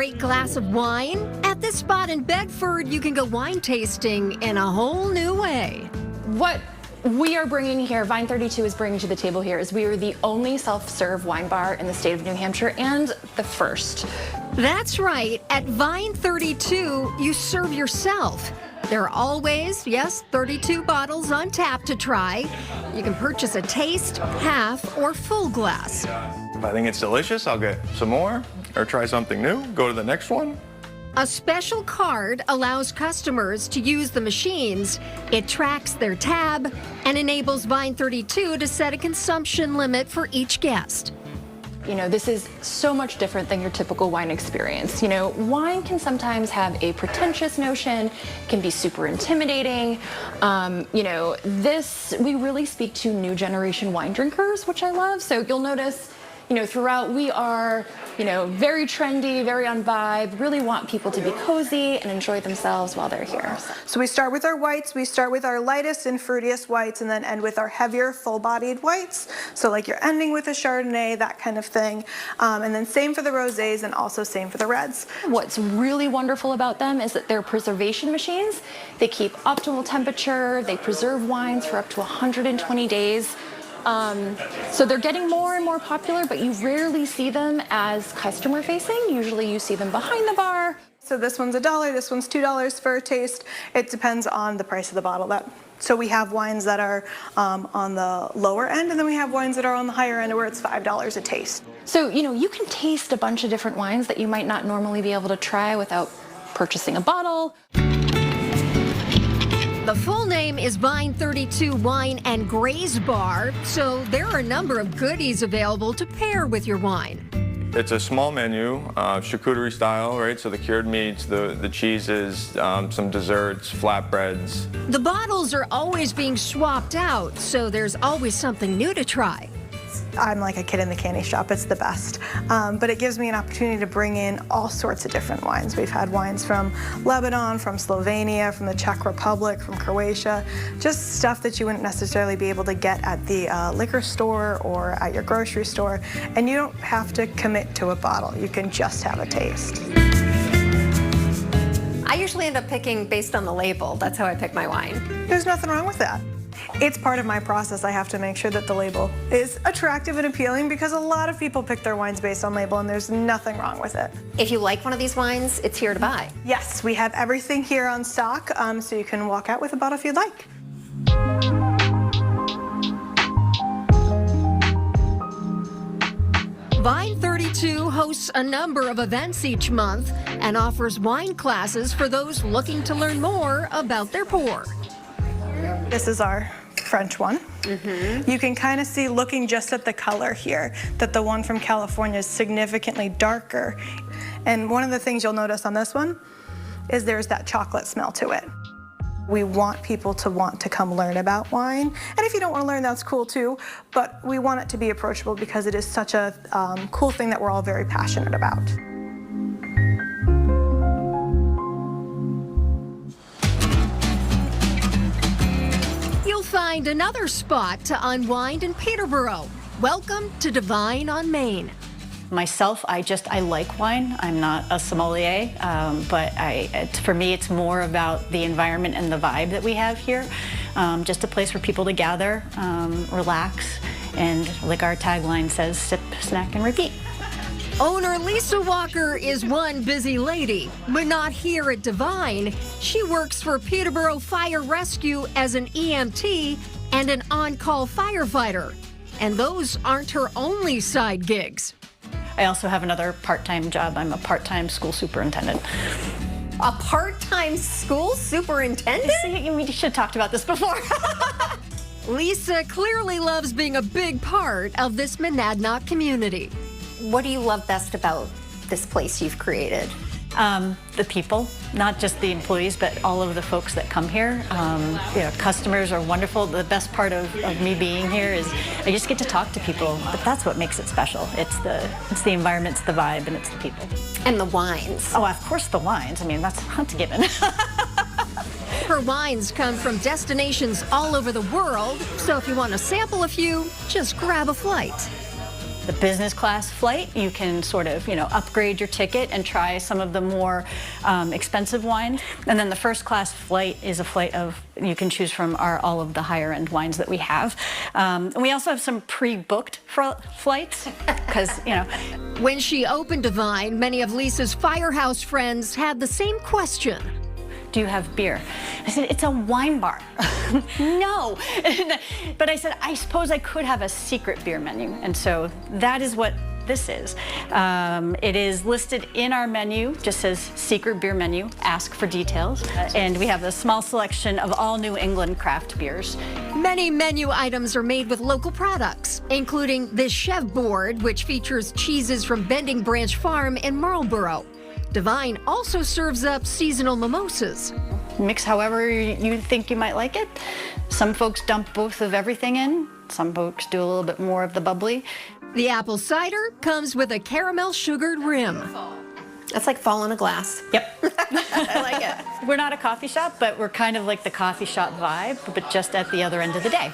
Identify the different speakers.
Speaker 1: great glass of wine? At this spot in Bedford, you can go wine tasting in a whole new way.
Speaker 2: What we are bringing here, Vine 32 is bringing to the table here, is we are the only self-serve wine bar in the state of New Hampshire and the first.
Speaker 1: That's right. At Vine 32, you serve yourself. There are always, yes, 32 bottles on tap to try. You can purchase a taste, half, or full glass.
Speaker 3: If I think it's delicious, I'll get some more or try something new, go to the next one.
Speaker 1: A special card allows customers to use the machines. It tracks their tab and enables Vine 32 to set a consumption limit for each guest.
Speaker 2: You know, this is so much different than your typical wine experience. You know, wine can sometimes have a pretentious notion, can be super intimidating. You know, we really speak to new generation wine drinkers, which I love. So you'll notice, you know, throughout we are, you know, very trendy, very on vibe, really want people to be cozy and enjoy themselves while they're here.
Speaker 4: So we start with our whites, we start with our lightest and fruitiest whites, and then end with our heavier, full-bodied whites. So like you're ending with a Chardonnay, that kind of thing. And then same for the rosés and also same for the reds. What's
Speaker 2: Really wonderful about them is that they're preservation machines. They keep optimal temperature, they preserve wines for up to 120 days. So they're getting more and more popular, but you rarely see them as customer facing. Usually you see them behind the bar.
Speaker 4: So this one's $1, this one's $2 for a taste. It depends on the price of the bottle. So we have wines that are on the lower end, and then we have wines that are on the higher end where it's $5 a taste.
Speaker 2: So, you know, you can taste a bunch of different wines that you might not normally be able to try without purchasing a bottle.
Speaker 1: The full name is Vine 32 Wine and Graze Bar, so there are a number of goodies available to pair with your wine.
Speaker 3: It's a small menu, charcuterie style, right? So the cured meats, the cheeses, some desserts, flatbreads.
Speaker 1: The bottles are always being swapped out, so there's always something new to try.
Speaker 4: I'm like a kid in the candy shop, it's the best. But it gives me an opportunity to bring in all sorts of different wines. We've had wines from Lebanon, from Slovenia, from the Czech Republic, from Croatia, just stuff that you wouldn't necessarily be able to get at the liquor store or at your grocery store. And you don't have to commit to a bottle, you can just have a taste.
Speaker 5: I usually end up picking based on the label. That's how I pick my wine.
Speaker 4: There's nothing wrong with that. It's part of my process. I have to make sure that the label is attractive and appealing because a lot of people pick their wines based on label, and there's nothing wrong with it.
Speaker 5: If you like one of these wines, it's here to buy.
Speaker 4: Yes, we have everything here on stock, so you can walk out with a bottle if you'd like.
Speaker 1: Vine 32 hosts a number of events each month and offers wine classes for those looking to learn more about their pour.
Speaker 4: This is our French one. You can kind of see, looking just at the color here, that the one from California is significantly darker. And one of the things you'll notice on this one is there's that chocolate smell to it. We want people to want to come learn about wine. And if you don't want to learn, that's cool too. But we want it to be approachable because it is such a cool thing that we're all very passionate about.
Speaker 1: Find another spot to unwind in Peterborough. Welcome to Divine on Main.
Speaker 6: Myself, I like wine. I'm not a sommelier, but for me, it's more about the environment and the vibe that we have here. Just a place for people to gather, relax, and like our tagline says, sip, snack, and repeat.
Speaker 1: Owner Lisa Walker is one busy lady, but not here at Divine. She works for Peterborough Fire Rescue as an EMT and an on-call firefighter. And those aren't her only side gigs.
Speaker 6: I also have another part-time job. I'm a part-time school superintendent.
Speaker 5: A part-time school superintendent?
Speaker 6: We should have talked about this before.
Speaker 1: Lisa clearly loves being a big part of this Monadnock community.
Speaker 5: What do you love best about this place you've created?
Speaker 6: The people, not just the employees, but all of the folks that come here. Customers are wonderful. The best part of me being here is I just get to talk to people, but that's what makes it special. It's the environment, it's the vibe, and it's the people.
Speaker 5: And the wines.
Speaker 6: Oh, of course the wines. I mean, that's a given.
Speaker 1: Her wines come from destinations all over the world, so if you want to sample a few, just grab a flight.
Speaker 6: the business class flight, you can sort of, upgrade your ticket and try some of the more expensive wines. And then the first class flight is a flight you can choose from all of the higher end wines that we have. And we also have some pre-booked flights because,
Speaker 1: When she opened Divine, many of Lisa's Firehouse friends had the same question.
Speaker 6: do you have beer? I said, it's a wine bar. No. But I said, I suppose I could have a secret beer menu. And so that is what this is. It is listed in our menu, just says secret beer menu, ask for details. And we have a small selection of all New England craft beers.
Speaker 1: Many menu items are made with local products, including this Chev board, which features cheeses from Bending Branch Farm in Marlborough. Divine also serves up seasonal mimosas.
Speaker 6: Mix however you think you might like it. Some folks dump both of everything in. Some folks do a little bit more of the bubbly.
Speaker 1: The apple cider comes with a caramel sugared rim.
Speaker 5: That's like fall in a glass.
Speaker 6: Yep. I like it. We're not a coffee shop, but we're kind of like the coffee shop vibe, but just at the other end of the day.